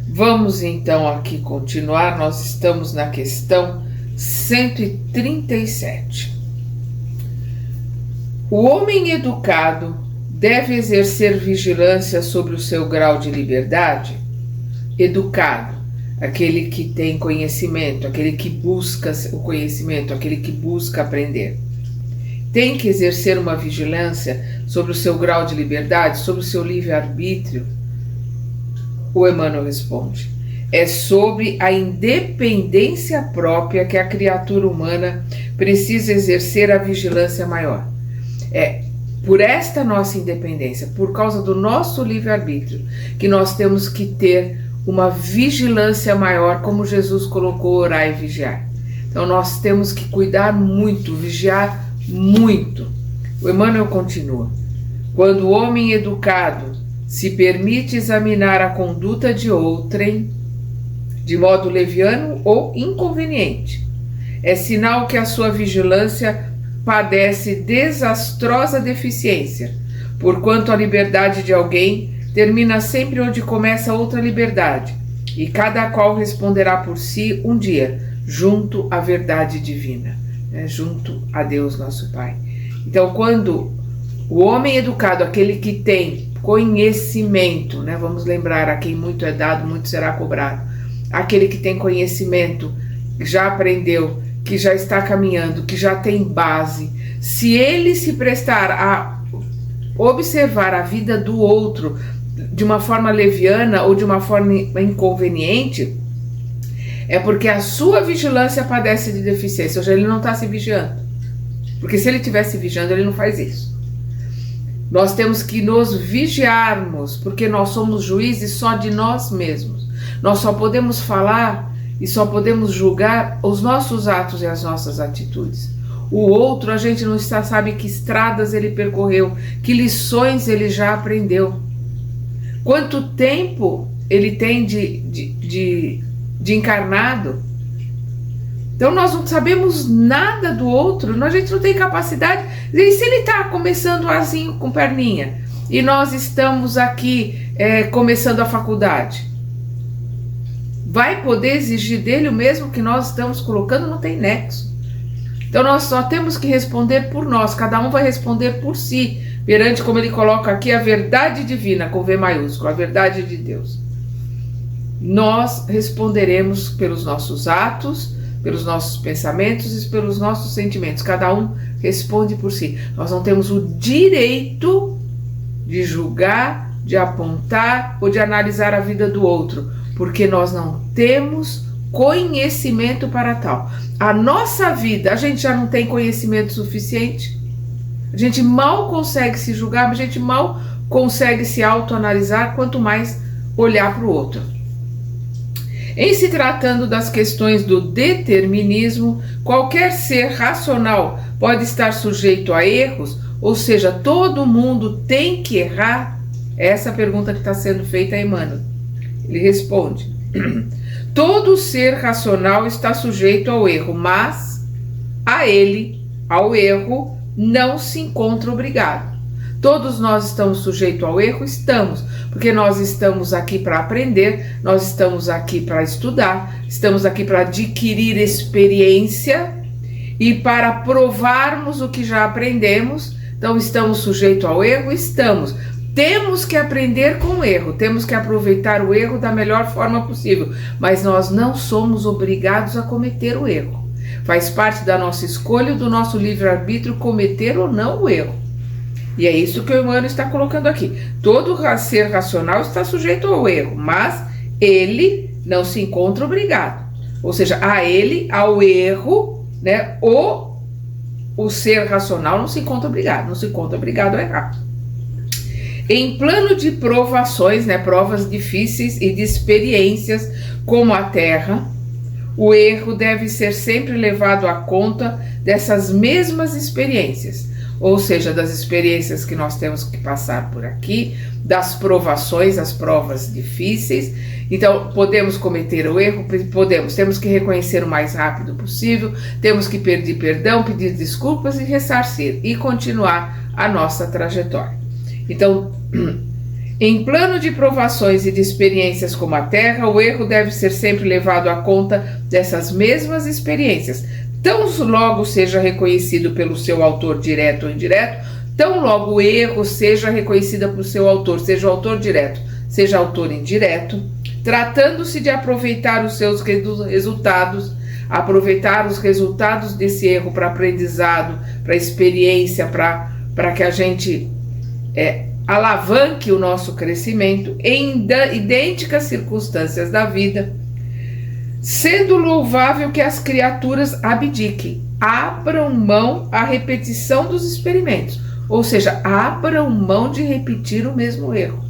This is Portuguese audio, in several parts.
Vamos então aqui continuar, nós estamos na questão 137. O homem educado deve exercer vigilância sobre o seu grau de liberdade? Educado, aquele que tem conhecimento, aquele que busca o conhecimento, aquele que busca aprender. Tem que exercer uma vigilância sobre o seu grau de liberdade, sobre o seu livre-arbítrio? O Emmanuel responde: é sobre a independência própria que a criatura humana precisa exercer a vigilância maior. É por esta nossa independência, por causa do nosso livre-arbítrio, que nós temos que ter uma vigilância maior, como Jesus colocou: orar e vigiar. Então nós temos que cuidar muito, vigiar muito. O Emmanuel continua: quando o homem educado se permite examinar a conduta de outrem de modo leviano ou inconveniente, é sinal que a sua vigilância padece desastrosa deficiência, porquanto a liberdade de alguém termina sempre onde começa outra liberdade, e cada qual responderá por si um dia, junto à verdade divina, junto a Deus nosso Pai. Então, quando o homem educado, aquele que tem conhecimento, vamos lembrar, a quem muito é dado, muito será cobrado, aquele que tem conhecimento, já aprendeu, que já está caminhando, que já tem base, se ele se prestar a observar a vida do outro de uma forma leviana ou de uma forma inconveniente, é porque a sua vigilância padece de deficiência, ou seja, ele não está se vigiando. Porque se ele estivesse vigiando, ele não faz isso. Nós temos que nos vigiarmos, porque nós somos juízes só de nós mesmos. Nós só podemos falar e só podemos julgar os nossos atos e as nossas atitudes. O outro, a gente não sabe que estradas ele percorreu, que lições ele já aprendeu, quanto tempo ele tem de encarnado. Então nós não sabemos nada do outro, a gente não tem capacidade. E se ele está começando assim com perninha, e nós estamos aqui começando a faculdade, vai poder exigir dele o mesmo que nós estamos colocando? Não tem nexo. Então nós só temos que responder por nós, cada um vai responder por si, perante, como ele coloca aqui, a verdade divina, com V maiúsculo, a verdade de Deus. Nós responderemos pelos nossos atos, pelos nossos pensamentos e pelos nossos sentimentos. Cada um responde por si. Nós não temos o direito de julgar, de apontar ou de analisar a vida do outro, porque nós não temos conhecimento para tal. A nossa vida, a gente já não tem conhecimento suficiente. A gente mal consegue se julgar, a gente mal consegue se autoanalisar, quanto mais olhar para o outro. Em se tratando das questões do determinismo, qualquer ser racional pode estar sujeito a erros, ou seja, todo mundo tem que errar? Essa é a pergunta que está sendo feita a Emmanuel. Ele responde: todo ser racional está sujeito ao erro, mas ao erro, não se encontra obrigado. Todos nós estamos sujeitos ao erro? Estamos, porque nós estamos aqui para aprender, nós estamos aqui para estudar, estamos aqui para adquirir experiência e para provarmos o que já aprendemos. Então, estamos sujeitos ao erro? Estamos. Temos que aprender com o erro, temos que aproveitar o erro da melhor forma possível, mas nós não somos obrigados a cometer o erro. Faz parte da nossa escolha, do nosso livre-arbítrio, cometer ou não o erro. E é isso que o Emmanuel está colocando aqui. Todo ser racional está sujeito ao erro, mas ele não se encontra obrigado. Ou seja, ao erro, o ser racional não se encontra obrigado a errar. Em plano de provações, provas difíceis e de experiências como a Terra, o erro deve ser sempre levado à conta dessas mesmas experiências, ou seja, das experiências que nós temos que passar por aqui, das provações, as provas difíceis. Então, podemos cometer o erro? Temos que reconhecer o mais rápido possível, temos que pedir perdão, pedir desculpas e ressarcir, e continuar a nossa trajetória. Então, Em plano de provações e de experiências como a Terra, o erro deve ser sempre levado à conta dessas mesmas experiências. Tão logo seja reconhecido pelo seu autor direto ou indireto, tão logo o erro seja reconhecido por seu autor, seja o autor direto, seja autor indireto, tratando-se de aproveitar os seus resultados, aproveitar os resultados desse erro para aprendizado, para experiência, para que a gente alavanque o nosso crescimento em idênticas circunstâncias da vida, sendo louvável que as criaturas abdiquem, abram mão à repetição dos experimentos, ou seja, abram mão de repetir o mesmo erro.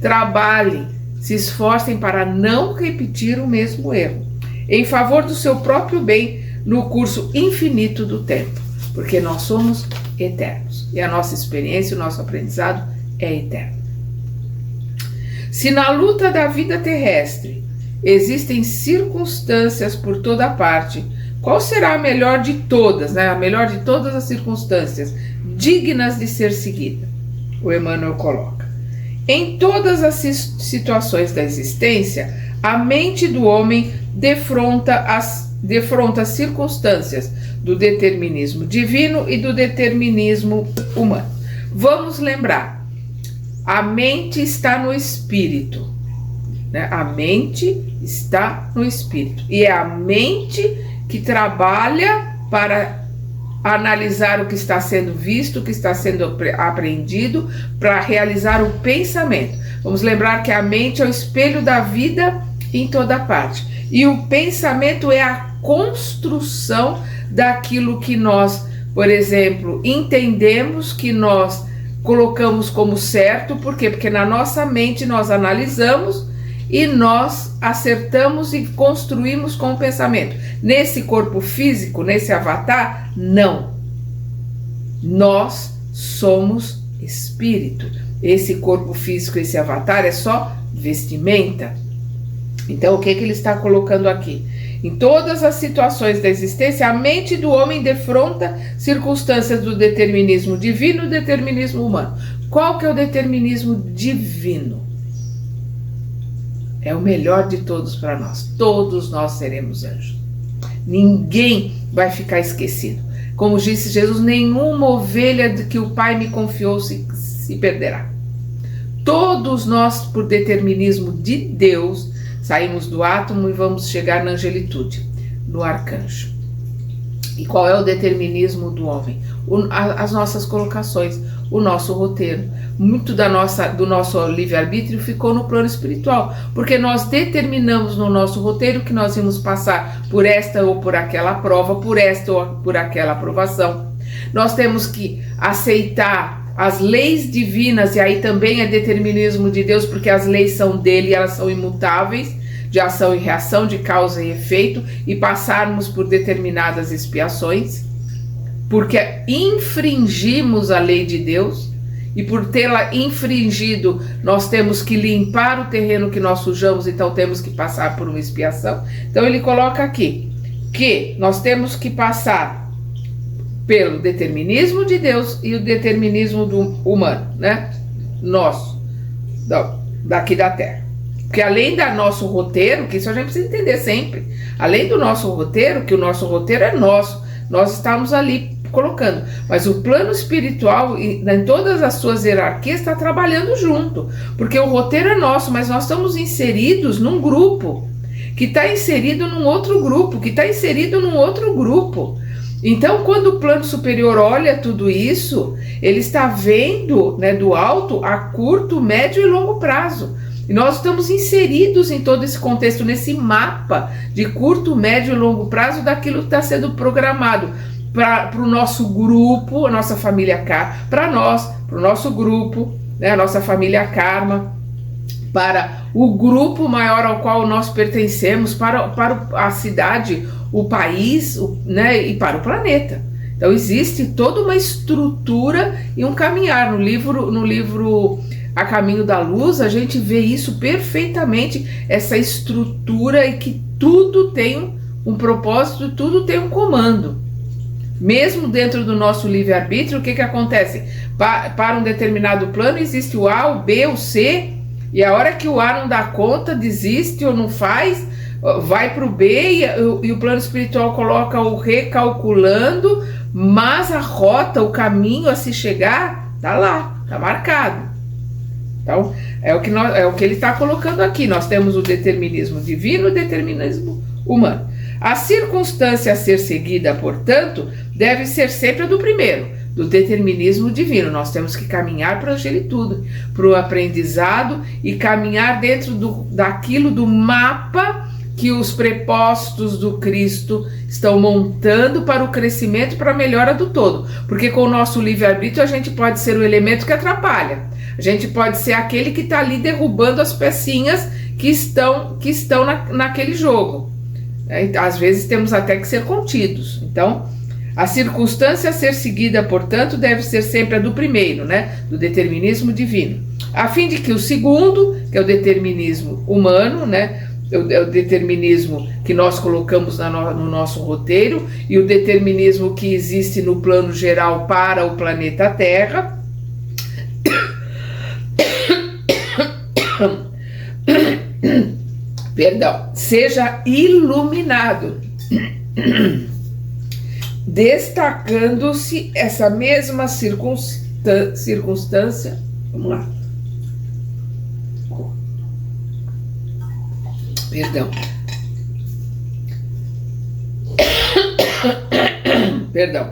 Trabalhem, se esforcem para não repetir o mesmo erro, em favor do seu próprio bem no curso infinito do tempo, porque nós somos eternos e a nossa experiência, o nosso aprendizado é eterno. Se na luta da vida terrestre existem circunstâncias por toda parte, qual será a melhor de todas, a melhor de todas as circunstâncias dignas de ser seguida? O Emmanuel coloca: em todas as situações da existência, a mente do homem defronta as circunstâncias do determinismo divino e do determinismo humano. Vamos lembrar, a mente está no espírito, A mente está no espírito. E é a mente que trabalha para analisar o que está sendo visto, o que está sendo aprendido, para realizar o pensamento. Vamos lembrar que a mente é o espelho da vida em toda parte. E o pensamento é a construção daquilo que nós, por exemplo, entendemos, que nós colocamos como certo. Por quê? Porque na nossa mente nós analisamos e nós acertamos e construímos com o pensamento. Nesse corpo físico, nesse avatar, não. Nós somos espírito. Esse corpo físico, esse avatar é só vestimenta. Então, o que ele está colocando aqui? Em todas as situações da existência, a mente do homem defronta circunstâncias do determinismo divino e do determinismo humano. Qual que é o determinismo divino? É o melhor de todos para nós. Todos nós seremos anjos. Ninguém vai ficar esquecido. Como disse Jesus, nenhuma ovelha que o Pai me confiou se perderá. Todos nós, por determinismo de Deus, saímos do átomo e vamos chegar na angelitude, no arcanjo. E qual é o determinismo do homem? As nossas colocações, o nosso roteiro. Muito do nosso livre-arbítrio ficou no plano espiritual, porque nós determinamos no nosso roteiro que nós íamos passar por esta ou por aquela prova, por esta ou por aquela aprovação. Nós temos que aceitar as leis divinas, e aí também é determinismo de Deus, porque as leis são dele e elas são imutáveis, de ação e reação, de causa e efeito, e passarmos por determinadas expiações, porque infringimos a lei de Deus, e por tê-la infringido, nós temos que limpar o terreno que nós sujamos, então temos que passar por uma expiação. Então ele coloca aqui que nós temos que passar pelo determinismo de Deus e o determinismo humano, nosso, daqui da Terra. Porque além do nosso roteiro, que isso a gente precisa entender sempre, além do nosso roteiro, que o nosso roteiro é nosso, nós estamos ali colocando, mas o plano espiritual, em todas as suas hierarquias, está trabalhando junto, porque o roteiro é nosso, mas nós estamos inseridos num grupo, que está inserido num outro grupo, que está inserido num outro grupo. Então, quando o plano superior olha tudo isso, ele está vendo, do alto a curto, médio e longo prazo. E nós estamos inseridos em todo esse contexto, nesse mapa de curto, médio e longo prazo daquilo que está sendo programado para o nosso grupo, a nossa família Karma, para o nosso grupo, a nossa família Karma, para o grupo maior ao qual nós pertencemos, para a cidade, o país, e para o planeta. Então existe toda uma estrutura e um caminhar. No livro A Caminho da Luz, a gente vê isso perfeitamente, essa estrutura, e que tudo tem um propósito, tudo tem um comando. Mesmo dentro do nosso livre-arbítrio, o que acontece? Para um determinado plano existe o A, o B, o C, e a hora que o A não dá conta, desiste ou não faz, vai para o B e o plano espiritual coloca o recalculando, mas a rota, o caminho a se chegar, tá lá, tá marcado. Então, é o que ele está colocando aqui. Nós temos o determinismo divino e o determinismo humano. A circunstância a ser seguida, portanto, deve ser sempre a do primeiro, do determinismo divino. Nós temos que caminhar para a angelitude, para o aprendizado e caminhar dentro daquilo do mapa que os prepostos do Cristo estão montando para o crescimento e para a melhora do todo. Porque com o nosso livre-arbítrio a gente pode ser o elemento que atrapalha. A gente pode ser aquele que está ali derrubando as pecinhas que estão naquele jogo. Às vezes temos até que ser contidos. Então, a circunstância a ser seguida, portanto, deve ser sempre a do primeiro, né? Do determinismo divino. A fim de que o segundo, que é o determinismo humano, né? É o determinismo que nós colocamos no nosso roteiro e o determinismo que existe no plano geral para o planeta Terra. Perdão, seja iluminado, destacando-se essa mesma circunstância. Vamos lá. Perdão. Perdão.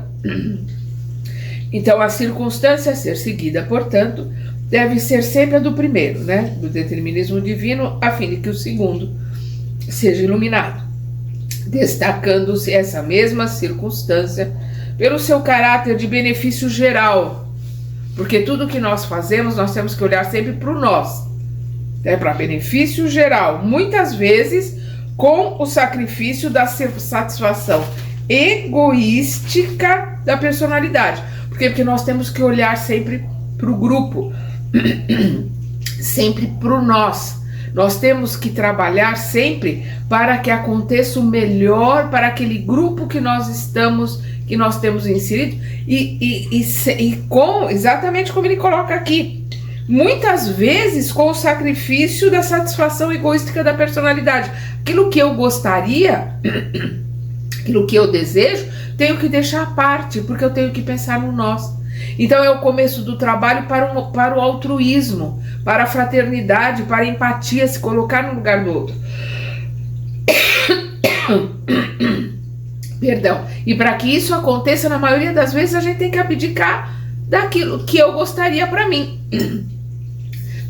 Então, a circunstância a ser seguida, portanto, deve ser sempre a do primeiro, né? Do determinismo divino, a fim de que o segundo seja iluminado, destacando-se essa mesma circunstância pelo seu caráter de benefício geral, porque tudo que nós fazemos, nós temos que olhar sempre para o nós, né? Para benefício geral, muitas vezes com o sacrifício da satisfação egoística da personalidade. Por quê? Porque nós temos que olhar sempre para o grupo, sempre para o nós. Nós temos que trabalhar sempre para que aconteça o melhor para aquele grupo que nós temos inserido exatamente como ele coloca aqui, muitas vezes com o sacrifício da satisfação egoística da personalidade. Aquilo que eu gostaria, aquilo que eu desejo, tenho que deixar à parte, porque eu tenho que pensar no nós. Então é o começo do trabalho para o altruísmo, para a fraternidade, para a empatia, se colocar no lugar do outro. Perdão. E para que isso aconteça, na maioria das vezes, a gente tem que abdicar daquilo que eu gostaria para mim,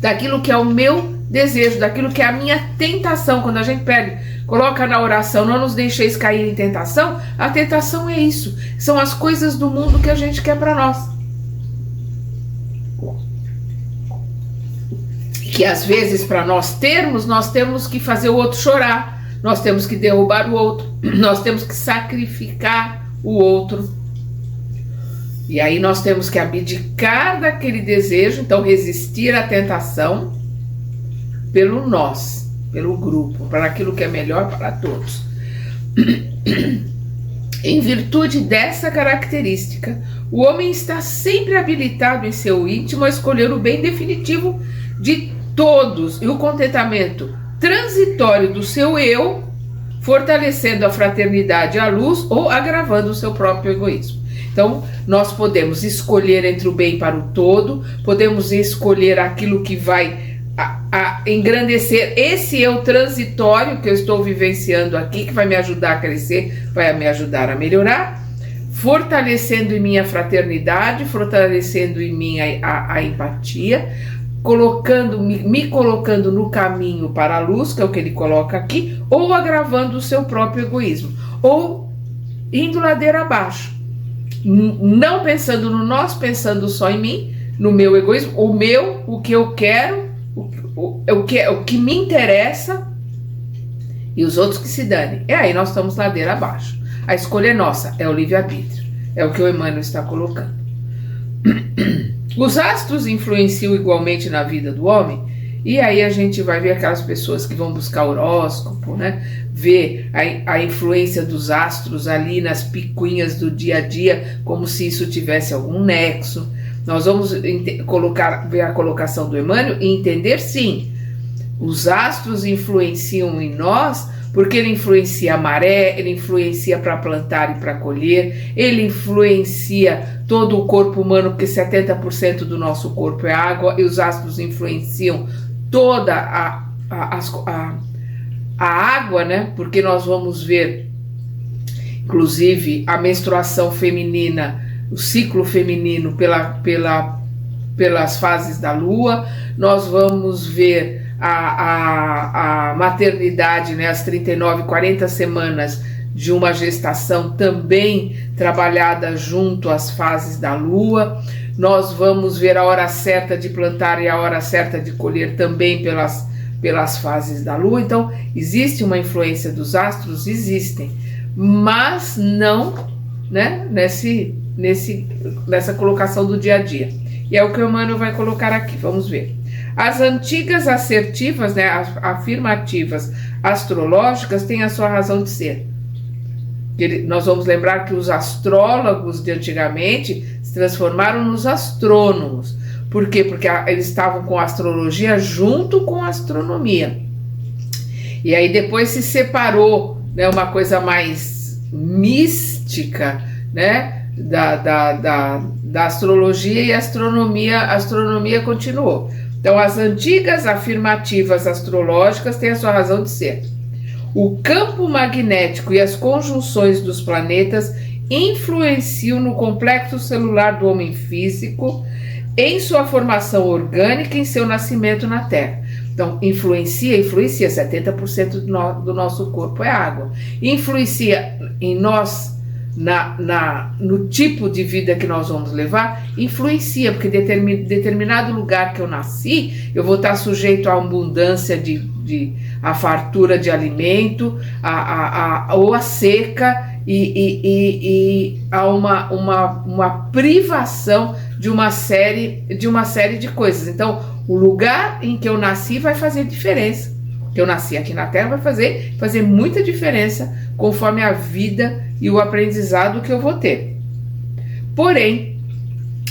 daquilo que é o meu desejo, daquilo que é a minha tentação. Quando a gente coloca na oração, não nos deixeis cair em tentação, a tentação é isso, são as coisas do mundo que a gente quer para nós. Que às vezes para nós temos que fazer o outro chorar, nós temos que derrubar o outro, nós temos que sacrificar o outro. E aí nós temos que abdicar daquele desejo, então resistir à tentação pelo nós, pelo grupo, para aquilo que é melhor para todos. Em virtude dessa característica, o homem está sempre habilitado em seu íntimo a escolher o bem definitivo de todos e o contentamento transitório do seu eu, fortalecendo a fraternidade à luz ou agravando o seu próprio egoísmo. Então, nós podemos escolher entre o bem para o todo, podemos escolher aquilo que vai engrandecer esse eu transitório que eu estou vivenciando aqui, que vai me ajudar a crescer, vai me ajudar a melhorar, fortalecendo em mim a fraternidade, fortalecendo em mim a empatia, me colocando no caminho para a luz, que é o que ele coloca aqui, ou agravando o seu próprio egoísmo, ou indo ladeira abaixo, não pensando no nós, pensando só em mim, no meu egoísmo, o que eu quero, o que me interessa, e os outros que se danem. E aí nós estamos ladeira abaixo. A escolha é nossa, é o livre-arbítrio, é o que o Emmanuel está colocando. Os astros influenciam igualmente na vida do homem E aí a gente vai ver aquelas pessoas que vão buscar horóscopo, né? Ver a influência dos astros ali nas picuinhas do dia a dia, como se isso tivesse algum nexo. Nós vamos ver a colocação do Emmanuel e entender, sim, os astros influenciam em nós, porque ele influencia a maré, ele influencia para plantar e para colher, ele influencia todo o corpo humano, porque 70% do nosso corpo é água, e os astros influenciam toda a água, né? Porque nós vamos ver, inclusive, a menstruação feminina, o ciclo feminino pelas fases da lua, nós vamos ver a maternidade, né? As 39, 40 semanas de uma gestação também trabalhada junto às fases da lua. Nós vamos ver a hora certa de plantar e a hora certa de colher também pelas fases da lua. Então, existe uma influência dos astros? Existem, mas não, né, nessa colocação do dia a dia. E é o que o Emmanuel vai colocar aqui, vamos ver. As antigas assertivas, né, afirmativas astrológicas têm a sua razão de ser. Nós vamos lembrar que os astrólogos de antigamente se transformaram nos astrônomos. Por quê? Porque eles estavam com a astrologia junto com a astronomia. E aí depois se separou, né, uma coisa mais mística, né, da astrologia, e a astronomia continuou. Então, as antigas afirmativas astrológicas têm a sua razão de ser. O campo magnético e as conjunções dos planetas influenciam no complexo celular do homem físico, em sua formação orgânica e em seu nascimento na Terra. Então, influencia, 70% do nosso corpo é água. Influencia em nós, no tipo de vida que nós vamos levar, influencia, porque determinado lugar que eu nasci, eu vou estar sujeito à abundância a fartura de alimento, ou a seca, e a uma privação de uma série de coisas. Então, o lugar em que eu nasci vai fazer diferença. Que eu nasci aqui na Terra vai fazer muita diferença conforme a vida e o aprendizado que eu vou ter. Porém,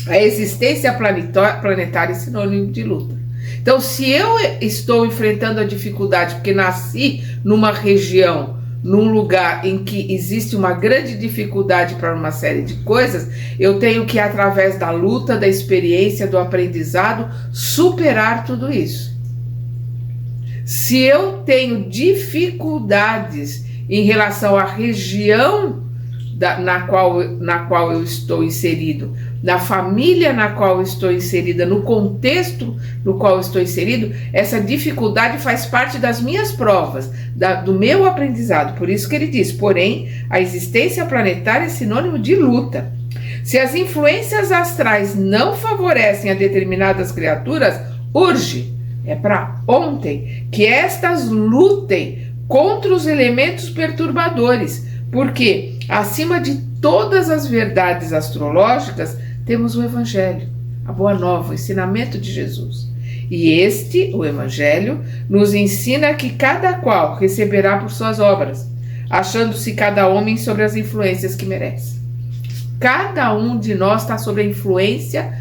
a existência planetária é sinônimo de luta. Então, se eu estou enfrentando a dificuldade porque nasci numa região, num lugar em que existe uma grande dificuldade para uma série de coisas, eu tenho que, através da luta, da experiência, do aprendizado, superar tudo isso. Se eu tenho dificuldades em relação à região na qual eu estou inserido, na família na qual eu estou inserida, no contexto no qual eu estou inserido, essa dificuldade faz parte das minhas provas, do meu aprendizado. Por isso que ele diz, porém, a existência planetária é sinônimo de luta. Se as influências astrais não favorecem a determinadas criaturas, urge, é para ontem, que estas lutem contra os elementos perturbadores, porque acima de todas as verdades astrológicas, temos o Evangelho, a Boa Nova, o ensinamento de Jesus. E o Evangelho, nos ensina que cada qual receberá por suas obras, achando-se cada homem sobre as influências que merece. Cada um de nós está sob a influência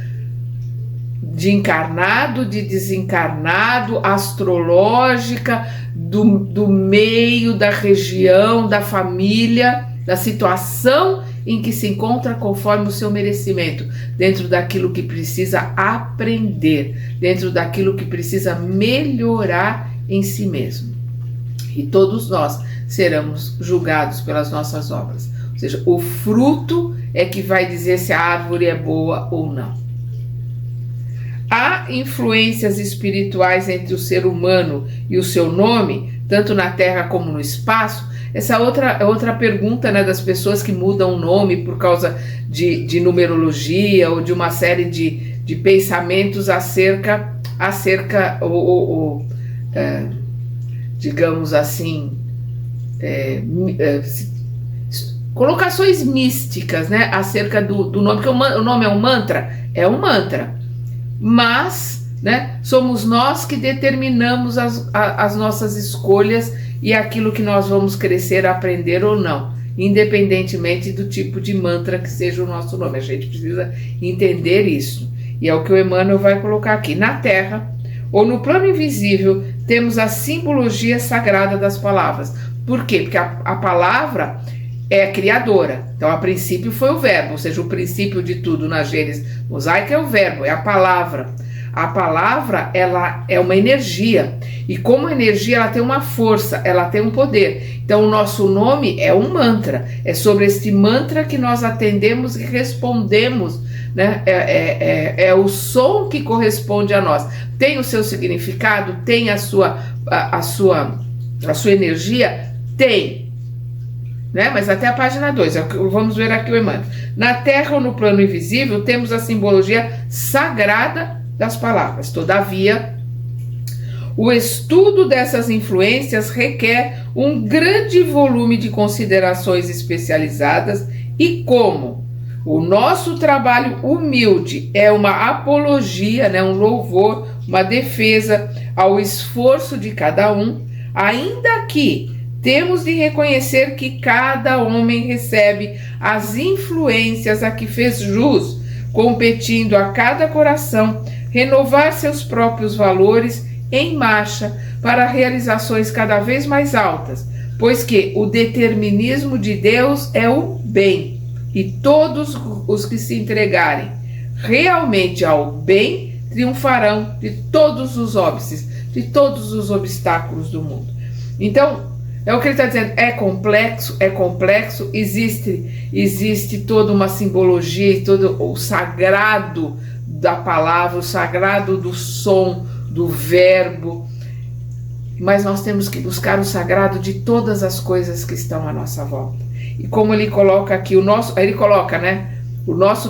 de encarnado, de desencarnado, astrológica, do meio, da região, da família, da situação em que se encontra conforme o seu merecimento, dentro daquilo que precisa aprender, dentro daquilo que precisa melhorar em si mesmo. E todos nós seremos julgados pelas nossas obras. Ou seja, o fruto é que vai dizer se a árvore é boa ou não. Há influências espirituais entre o ser humano e o seu nome, tanto na Terra como no espaço? Essa é outra pergunta, né, das pessoas que mudam o nome por causa de numerologia ou de uma série de pensamentos acerca digamos assim, colocações místicas, né, acerca do nome, porque o nome é um mantra, mas né? Somos nós que determinamos as nossas escolhas e aquilo que nós vamos crescer, aprender ou não, independentemente do tipo de mantra que seja o nosso nome. A gente precisa entender isso. E é o que o Emmanuel vai colocar aqui. Na Terra, ou no plano invisível, temos a simbologia sagrada das palavras. Por quê? Porque a palavra é criadora. Então, a princípio foi o verbo, ou seja, o princípio de tudo na Gênesis mosaica é o verbo, é a palavra. A palavra, ela é uma energia, e como energia ela tem uma força, ela tem um poder. Então o nosso nome é um mantra, é sobre este mantra que nós atendemos e respondemos, né? É o som que corresponde a nós. Tem o seu significado, tem a sua energia? Tem, né? Mas até a página 2, vamos ver aqui o Emmanuel. Na Terra ou no plano invisível, temos a simbologia sagrada das palavras. Todavia, o estudo dessas influências requer um grande volume de considerações especializadas e como o nosso trabalho humilde é uma apologia, né, um louvor, uma defesa ao esforço de cada um, ainda que temos de reconhecer que cada homem recebe as influências a que fez jus, competindo a cada coração renovar seus próprios valores em marcha para realizações cada vez mais altas, pois que o determinismo de Deus é o bem, e todos os que se entregarem realmente ao bem triunfarão de todos os óbices, de todos os obstáculos do mundo. Então, é o que ele está dizendo, é complexo, existe toda uma simbologia e todo o sagrado da palavra, o sagrado do som, do verbo, mas nós temos que buscar o sagrado de todas as coisas que estão à nossa volta. E como ele coloca aqui, o nosso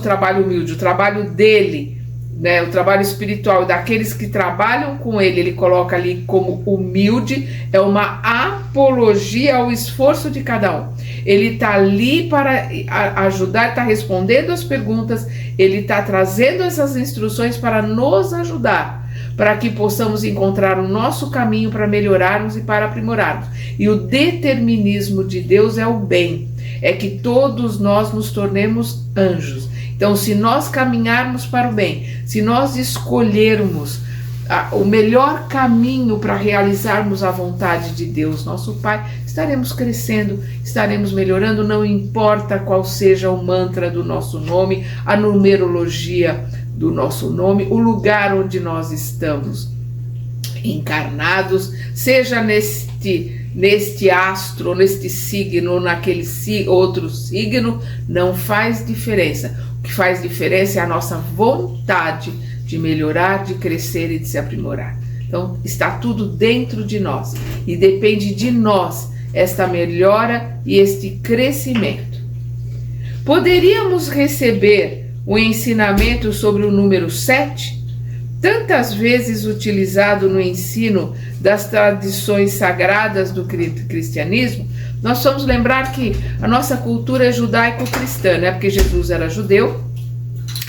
trabalho humilde, o trabalho dele, né, o trabalho espiritual daqueles que trabalham com ele coloca ali como humilde, é uma apologia ao esforço de cada um. Ele está ali para ajudar, está respondendo as perguntas, ele está trazendo essas instruções para nos ajudar, para que possamos encontrar o nosso caminho para melhorarmos e para aprimorarmos. E o determinismo de Deus é o bem, é que todos nós nos tornemos anjos. Então, se nós caminharmos para o bem, se nós escolhermos o melhor caminho para realizarmos a vontade de Deus, nosso Pai, estaremos crescendo, estaremos melhorando, não importa qual seja o mantra do nosso nome, a numerologia do nosso nome, o lugar onde nós estamos encarnados, seja neste astro, neste signo, naquele outro signo, não faz diferença. O que faz diferença é a nossa vontade de melhorar, de crescer e de se aprimorar. Então, está tudo dentro de nós e depende de nós esta melhora e este crescimento. Poderíamos receber o ensinamento sobre o número 7, tantas vezes utilizado no ensino das tradições sagradas do cristianismo. Nós vamos lembrar que a nossa cultura é judaico-cristã, né? Porque Jesus era judeu.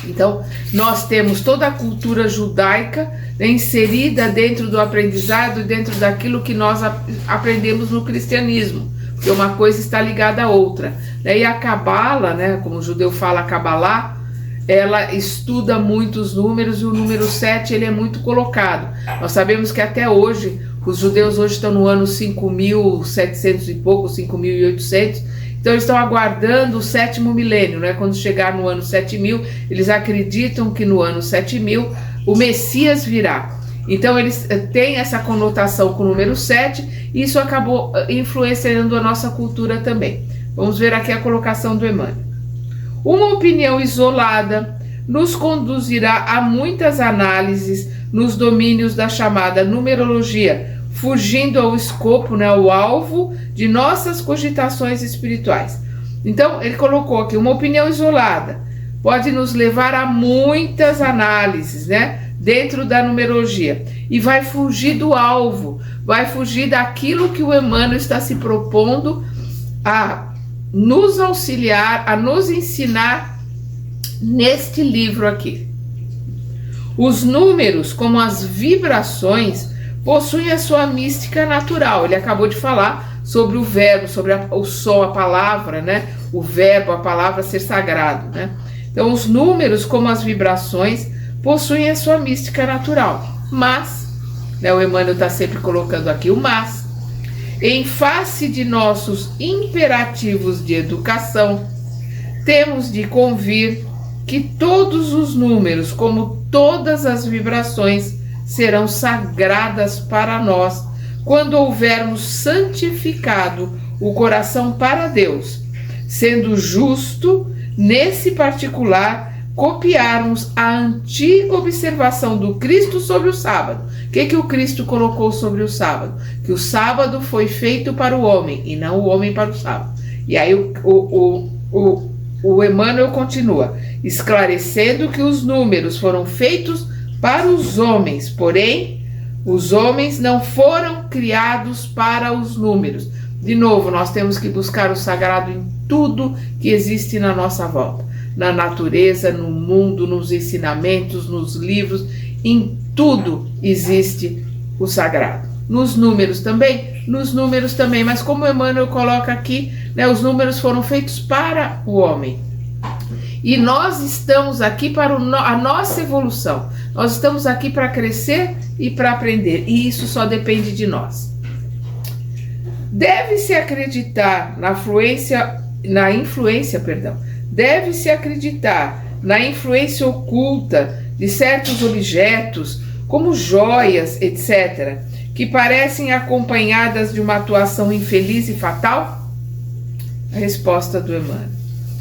Então, nós temos toda a cultura judaica, né, inserida dentro do aprendizado, dentro daquilo que nós aprendemos no cristianismo, porque uma coisa está ligada à outra. E a Cabala, né, como o judeu fala, a Cabalá, ela estuda muitos números e o número 7 ele é muito colocado. Nós sabemos que até hoje, os judeus hoje estão no ano 5.700 e pouco, 5.800, então eles estão aguardando o 7º milênio, né? Quando chegar no ano 7.000, eles acreditam que no ano 7.000 o Messias virá. Então eles têm essa conotação com o número 7 e isso acabou influenciando a nossa cultura também. Vamos ver aqui a colocação do Emmanuel. Uma opinião isolada nos conduzirá a muitas análises nos domínios da chamada numerologia, fugindo ao escopo, né, ao alvo de nossas cogitações espirituais. Então, ele colocou aqui, uma opinião isolada pode nos levar a muitas análises, né, dentro da numerologia, e vai fugir do alvo, vai fugir daquilo que o Emmanuel está se propondo a nos auxiliar, a nos ensinar neste livro aqui. Os números, como as vibrações, possuem a sua mística natural. Ele acabou de falar sobre o verbo, sobre o som, a palavra, né? O verbo, a palavra ser sagrado, né? Então, os números, como as vibrações, possuem a sua mística natural. Mas, né, o Emmanuel está sempre colocando aqui o mas, em face de nossos imperativos de educação, temos de convir que todos os números, como todas as vibrações, serão sagradas para nós quando houvermos santificado o coração para Deus, sendo justo, nesse particular, copiarmos a antiga observação do Cristo sobre o sábado. O que o Cristo colocou sobre o sábado? Que o sábado foi feito para o homem e não o homem para o sábado. E aí o Emmanuel continua, esclarecendo que os números foram feitos para os homens, porém, os homens não foram criados para os números. De novo, nós temos que buscar o sagrado em tudo que existe na nossa volta. Na natureza, no mundo, nos ensinamentos, nos livros, em tudo existe o sagrado. Nos números também, mas como Emmanuel coloca aqui, né, os números foram feitos para o homem. E nós estamos aqui para a nossa evolução. Nós estamos aqui para crescer e para aprender. E isso só depende de nós. Deve-se acreditar Deve-se acreditar na influência oculta de certos objetos, como joias, etc., que parecem acompanhadas de uma atuação infeliz e fatal? A resposta do Emmanuel.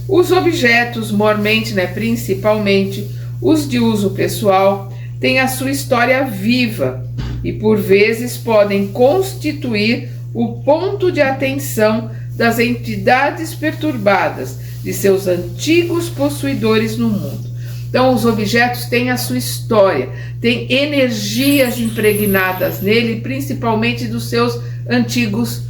Os objetos, mormente, né, principalmente os de uso pessoal, têm a sua história viva e, por vezes, podem constituir o ponto de atenção das entidades perturbadas, de seus antigos possuidores no mundo. Então, os objetos têm a sua história, têm energias impregnadas nele, principalmente dos seus antigos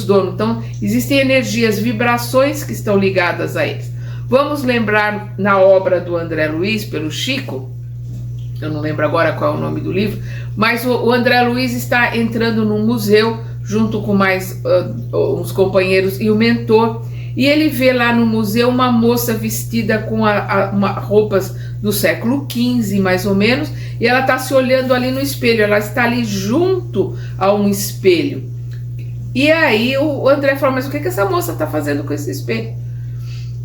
donos. Então, existem energias, vibrações que estão ligadas a eles. Vamos lembrar na obra do André Luiz, pelo Chico, eu não lembro agora qual é o nome do livro, mas o André Luiz está entrando num museu, junto com mais uns companheiros e o mentor, e ele vê lá no museu uma moça vestida com roupas do século XV, mais ou menos, e ela está se olhando ali no espelho, ela está ali junto a um espelho. E aí o André fala, mas o que essa moça está fazendo com esse espelho?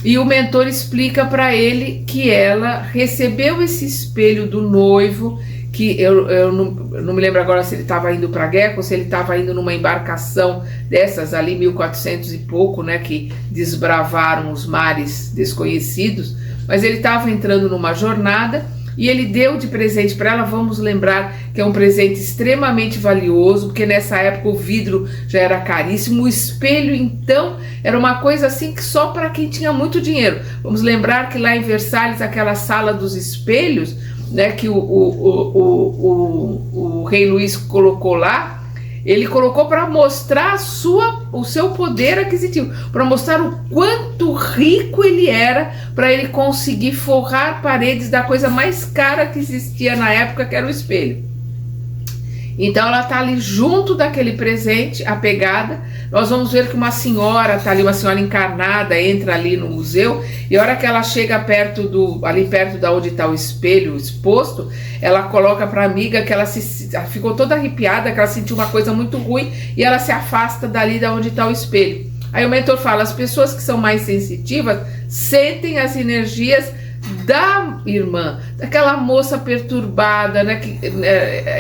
E o mentor explica para ele que ela recebeu esse espelho do noivo, que eu não me lembro agora se ele estava indo para a guerra ou se ele estava indo numa embarcação dessas ali, 1400 e pouco, né, que desbravaram os mares desconhecidos, mas ele estava entrando numa jornada e ele deu de presente para ela. Vamos lembrar que é um presente extremamente valioso, porque nessa época o vidro já era caríssimo, o espelho então era uma coisa assim que só para quem tinha muito dinheiro. Vamos lembrar que lá em Versalhes, aquela sala dos espelhos, né, que o rei Luís colocou lá, ele colocou para mostrar o seu poder aquisitivo, para mostrar o quanto rico ele era, para ele conseguir forrar paredes da coisa mais cara que existia na época, que era o espelho. Então ela está ali junto daquele presente, apegada. Nós vamos ver que uma senhora está ali, uma senhora encarnada, entra ali no museu, e a hora que ela chega ali perto da onde está o espelho exposto, ela coloca para a amiga que ela ficou toda arrepiada, que ela sentiu uma coisa muito ruim, e ela se afasta dali da onde está o espelho. Aí o mentor fala, as pessoas que são mais sensitivas sentem as energias da irmã, daquela moça perturbada, né,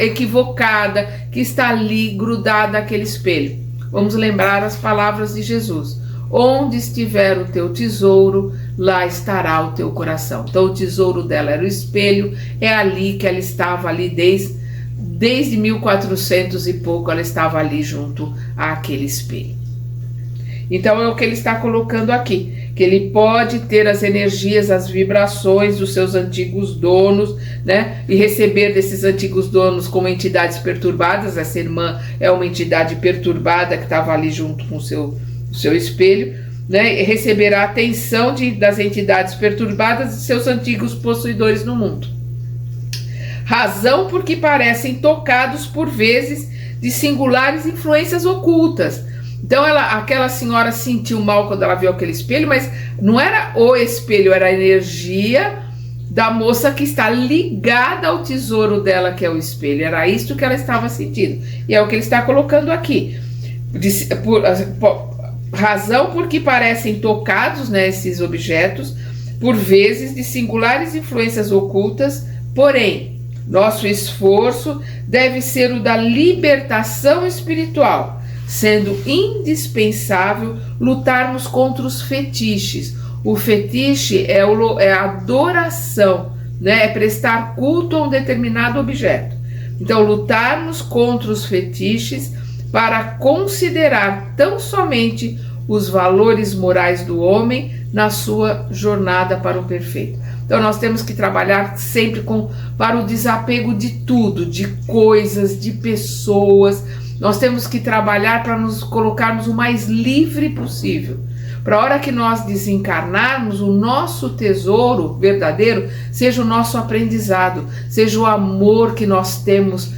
equivocada, que está ali grudada àquele espelho. Vamos lembrar as palavras de Jesus: onde estiver o teu tesouro, lá estará o teu coração. Então o tesouro dela era o espelho, é ali que ela estava ali desde 1400 e pouco, ela estava ali junto àquele espelho. Então é o que ele está colocando aqui, que ele pode ter as energias, as vibrações dos seus antigos donos, né? E receber desses antigos donos como entidades perturbadas. Essa irmã é uma entidade perturbada que estava ali junto com o seu espelho, né? E receber a atenção das entidades perturbadas de seus antigos possuidores no mundo. Razão porque parecem tocados por vezes de singulares influências ocultas. Então aquela senhora sentiu mal quando ela viu aquele espelho, mas não era o espelho, era a energia da moça que está ligada ao tesouro dela, que é o espelho. Era isso que ela estava sentindo. E é o que ele está colocando aqui. Razão porque parecem tocados, né, esses objetos, por vezes de singulares influências ocultas, porém, nosso esforço deve ser o da libertação espiritual, sendo indispensável lutarmos contra os fetiches. O fetiche é a adoração, né? É prestar culto a um determinado objeto. Então, lutarmos contra os fetiches para considerar tão somente os valores morais do homem na sua jornada para o perfeito. Então nós temos que trabalhar sempre para o desapego de tudo, de coisas, de pessoas. Nós temos que trabalhar para nos colocarmos o mais livre possível. Para a hora que nós desencarnarmos, o nosso tesouro verdadeiro seja o nosso aprendizado, seja o amor que nós temos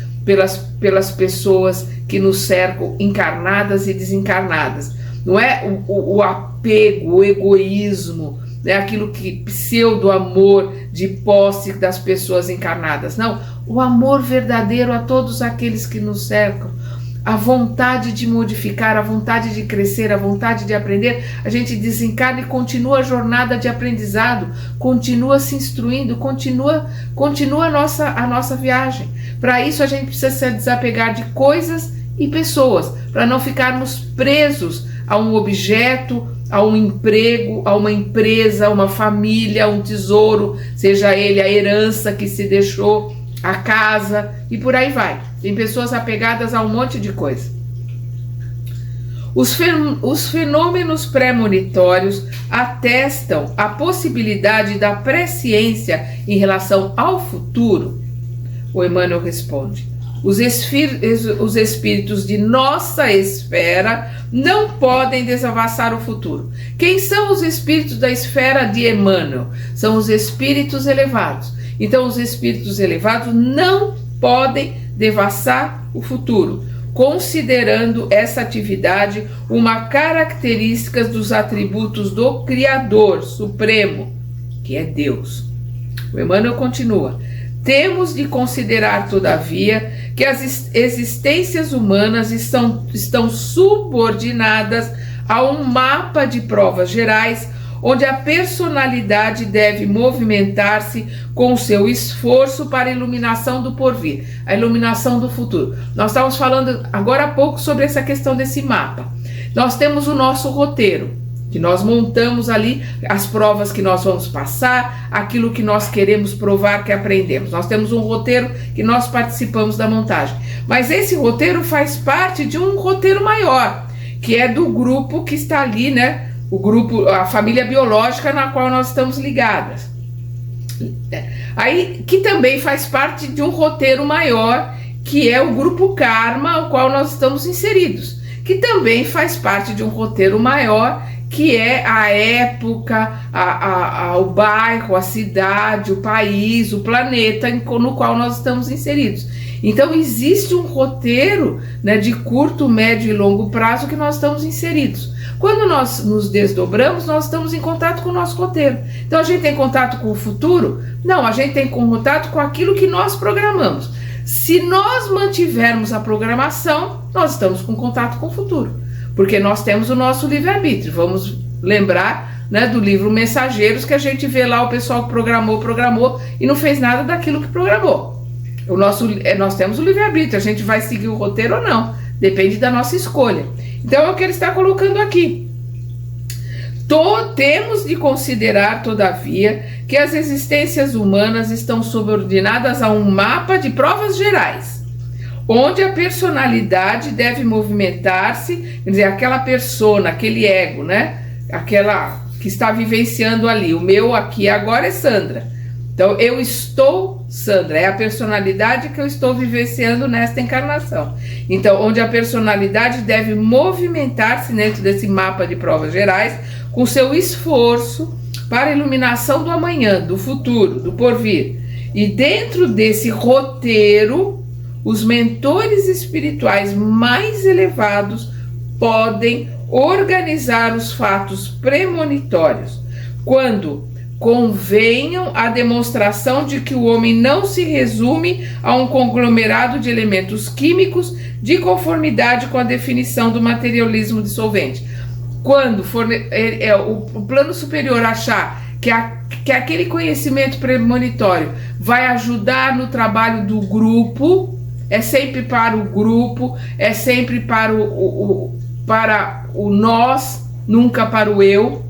pelas pessoas que nos cercam, encarnadas e desencarnadas. Não é o apego, o egoísmo, né? Aquilo que pseudo-amor de posse das pessoas encarnadas. Não, o amor verdadeiro a todos aqueles que nos cercam. A vontade de modificar, a vontade de crescer, a vontade de aprender. A gente desencarna e continua a jornada de aprendizado, continua se instruindo, continua a nossa viagem. Para isso a gente precisa se desapegar de coisas e pessoas, para não ficarmos presos a um objeto, a um emprego, a uma empresa, a uma família, a um tesouro, seja ele a herança que se deixou, a casa e por aí vai. Tem pessoas apegadas a um monte de coisa. Os fenômenos premonitórios atestam a possibilidade da presciência em relação ao futuro? O Emmanuel responde: os espíritos de nossa esfera não podem desavassar o futuro. Quem são os espíritos da esfera de Emmanuel? São os espíritos elevados. Então, os espíritos elevados não podem devassar o futuro, considerando essa atividade uma característica dos atributos do Criador Supremo, que é Deus. O Emmanuel continua: temos de considerar, todavia, que as existências humanas estão subordinadas a um mapa de provas gerais, onde a personalidade deve movimentar-se com o seu esforço para a iluminação do porvir, a iluminação do futuro. Nós estávamos falando agora há pouco sobre essa questão desse mapa. Nós temos o nosso roteiro, que nós montamos ali as provas que nós vamos passar, aquilo que nós queremos provar que aprendemos. Nós temos um roteiro que nós participamos da montagem. Mas esse roteiro faz parte de um roteiro maior, que é do grupo que está ali, né? O grupo, a família biológica na qual nós estamos ligadas. Aí, que também faz parte de um roteiro maior, que é o grupo Karma, ao qual nós estamos inseridos, que também faz parte de um roteiro maior, que é a época, o bairro, a cidade, o país, o planeta no qual nós estamos inseridos. Então existe um roteiro, né, de curto, médio e longo prazo que nós estamos inseridos. Quando nós nos desdobramos, nós estamos em contato com o nosso roteiro. Então a gente tem contato com o futuro? Não, a gente tem contato com aquilo que nós programamos. Se nós mantivermos a programação, nós estamos com contato com o futuro, porque nós temos o nosso livre-arbítrio. Vamos lembrar, né, do livro Mensageiros, que a gente vê lá o pessoal que programou e não fez nada daquilo que programou. Nós temos o livre-arbítrio, a gente vai seguir o roteiro ou não, depende da nossa escolha. Então é o que ele está colocando aqui. Temos de considerar, todavia, que as existências humanas estão subordinadas a um mapa de provas gerais, onde a personalidade deve movimentar-se, quer dizer, aquela persona, aquele ego, né? Aquela que está vivenciando ali. O meu aqui agora é Sandra. Então, eu estou Sandra, é a personalidade que eu estou vivenciando nesta encarnação. Então, onde a personalidade deve movimentar-se dentro desse mapa de provas gerais, com seu esforço para a iluminação do amanhã, do futuro, do porvir. E dentro desse roteiro, os mentores espirituais mais elevados podem organizar os fatos premonitórios, quando convenham a demonstração de que o homem não se resume a um conglomerado de elementos químicos de conformidade com a definição do materialismo dissolvente. Quando for o plano superior achar que aquele conhecimento premonitório vai ajudar no trabalho do grupo, é sempre para o grupo, é sempre para o nós, nunca para o eu,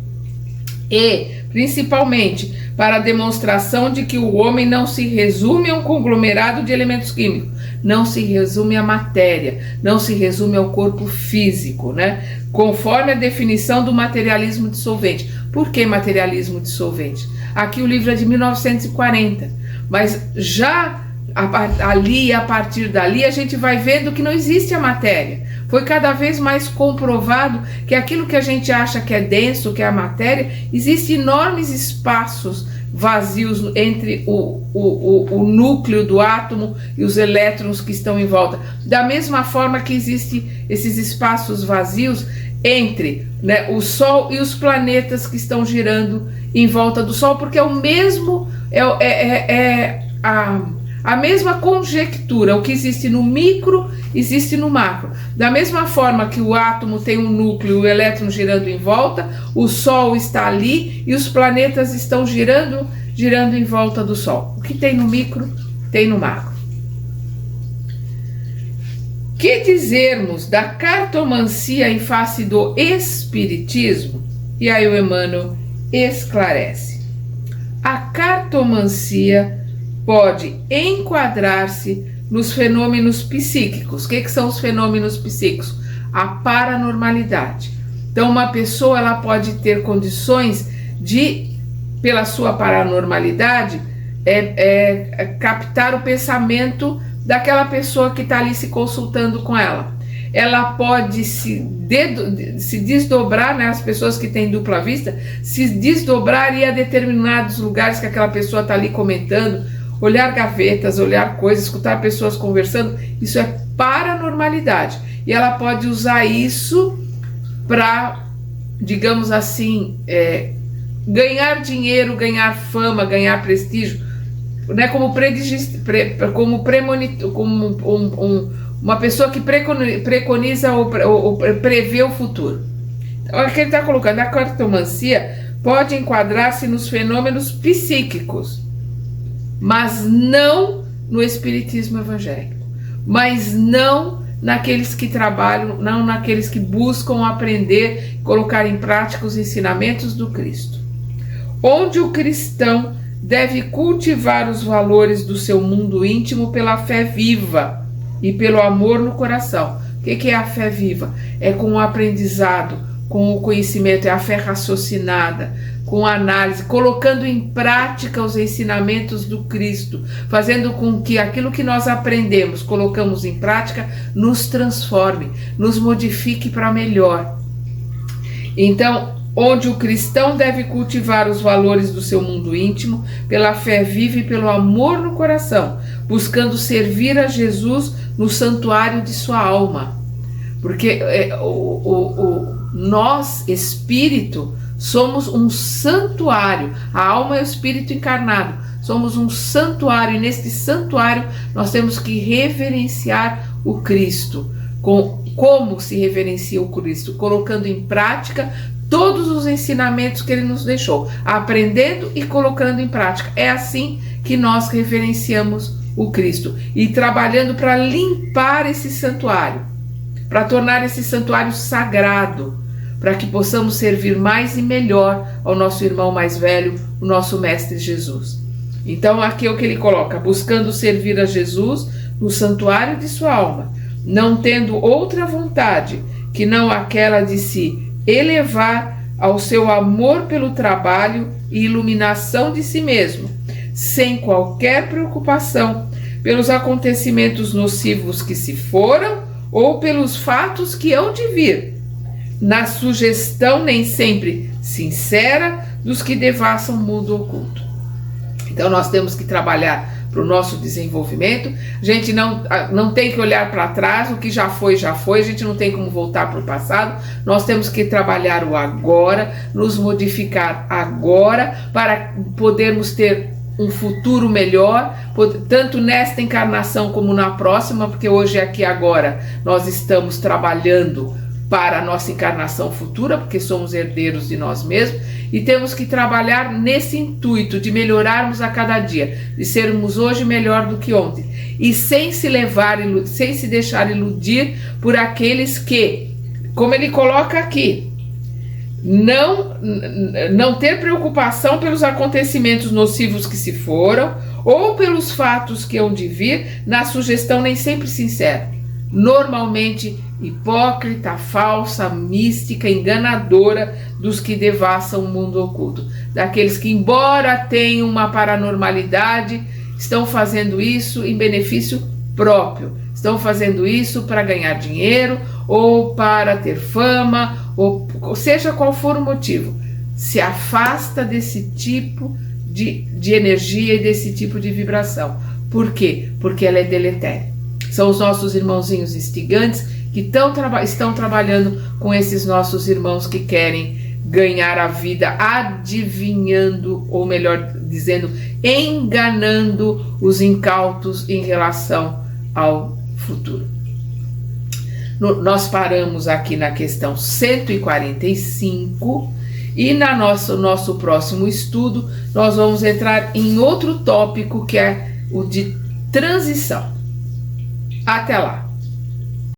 e principalmente para a demonstração de que o homem não se resume a um conglomerado de elementos químicos, não se resume à matéria, não se resume ao corpo físico, né? Conforme a definição do materialismo dissolvente. Por que materialismo dissolvente? Aqui o livro é de 1940, mas já ali, a partir dali, a gente vai vendo que não existe a matéria. Foi cada vez mais comprovado que aquilo que a gente acha que é denso, que é a matéria, existem enormes espaços vazios entre o núcleo do átomo e os elétrons que estão em volta. Da mesma forma que existem esses espaços vazios entre, né, o Sol e os planetas que estão girando em volta do Sol, porque é o mesmo, a mesma conjectura. O que existe no micro existe no macro. Da mesma forma que o átomo tem um núcleo, o elétron girando em volta, o Sol está ali e os planetas estão girando em volta do Sol. O que tem no micro, tem no macro. Que dizermos da cartomancia em face do espiritismo? E aí o Emmanuel esclarece. A cartomancia pode enquadrar-se nos fenômenos psíquicos. O que são os fenômenos psíquicos? A paranormalidade. Então, uma pessoa ela pode ter condições de, pela sua paranormalidade, captar o pensamento daquela pessoa que está ali se consultando com ela. Ela pode se desdobrar, né, as pessoas que têm dupla vista, se desdobrar e ir a determinados lugares que aquela pessoa está ali comentando, olhar gavetas, olhar coisas, escutar pessoas conversando. Isso é paranormalidade. E ela pode usar isso para, digamos assim, ganhar dinheiro, ganhar fama, ganhar prestígio, né, como uma pessoa que preconiza ou prevê o futuro. Então, aqui ele está colocando, a cartomancia pode enquadrar-se nos fenômenos psíquicos, mas não no espiritismo evangélico, mas não naqueles que trabalham, não naqueles que buscam aprender, colocar em prática os ensinamentos do Cristo. Onde o cristão deve cultivar os valores do seu mundo íntimo pela fé viva e pelo amor no coração. O que é a fé viva? É com o aprendizado, com o conhecimento, é a fé raciocinada, com a análise, colocando em prática os ensinamentos do Cristo, fazendo com que aquilo que nós aprendemos, colocamos em prática, nos transforme, nos modifique para melhor. Então, onde o cristão deve cultivar os valores do seu mundo íntimo, pela fé viva e pelo amor no coração, buscando servir a Jesus no santuário de sua alma. Porque nós, espírito, somos um santuário. A alma é o espírito encarnado. Somos um santuário, e neste santuário nós temos que reverenciar o Cristo. Como se reverencia o Cristo? Colocando em prática todos os ensinamentos que ele nos deixou, aprendendo e colocando em prática. É assim que nós reverenciamos o Cristo, e trabalhando para limpar esse santuário, para tornar esse santuário sagrado, para que possamos servir mais e melhor ao nosso irmão mais velho, o nosso Mestre Jesus. Então aqui é o que ele coloca: buscando servir a Jesus no santuário de sua alma, não tendo outra vontade que não aquela de se elevar ao seu amor pelo trabalho e iluminação de si mesmo, sem qualquer preocupação pelos acontecimentos nocivos que se foram ou pelos fatos que hão de vir, na sugestão nem sempre sincera dos que devassam o mundo oculto. Então nós temos que trabalhar para o nosso desenvolvimento. A gente não tem que olhar para trás, o que já foi, a gente não tem como voltar para o passado. Nós temos que trabalhar o agora, nos modificar agora, para podermos ter um futuro melhor, tanto nesta encarnação como na próxima, porque hoje aqui agora nós estamos trabalhando para a nossa encarnação futura, porque somos herdeiros de nós mesmos, e temos que trabalhar nesse intuito de melhorarmos a cada dia, de sermos hoje melhor do que ontem, e sem se deixar iludir por aqueles que, como ele coloca aqui, não ter preocupação pelos acontecimentos nocivos que se foram, ou pelos fatos que hão de vir, na sugestão nem sempre sincera, normalmente hipócrita, falsa, mística, enganadora dos que devassam o mundo oculto, daqueles que, embora tenham uma paranormalidade, estão fazendo isso em benefício próprio, estão fazendo isso para ganhar dinheiro ou para ter fama, ou seja qual for o motivo. Se afasta desse tipo de energia e desse tipo de vibração. Por quê? Porque ela é deletéria. São os nossos irmãozinhos instigantes que estão trabalhando com esses nossos irmãos que querem ganhar a vida adivinhando, ou melhor dizendo, enganando os incautos em relação ao futuro. Nós paramos aqui na questão 145 e no nosso próximo estudo nós vamos entrar em outro tópico que é o de transição. Até lá!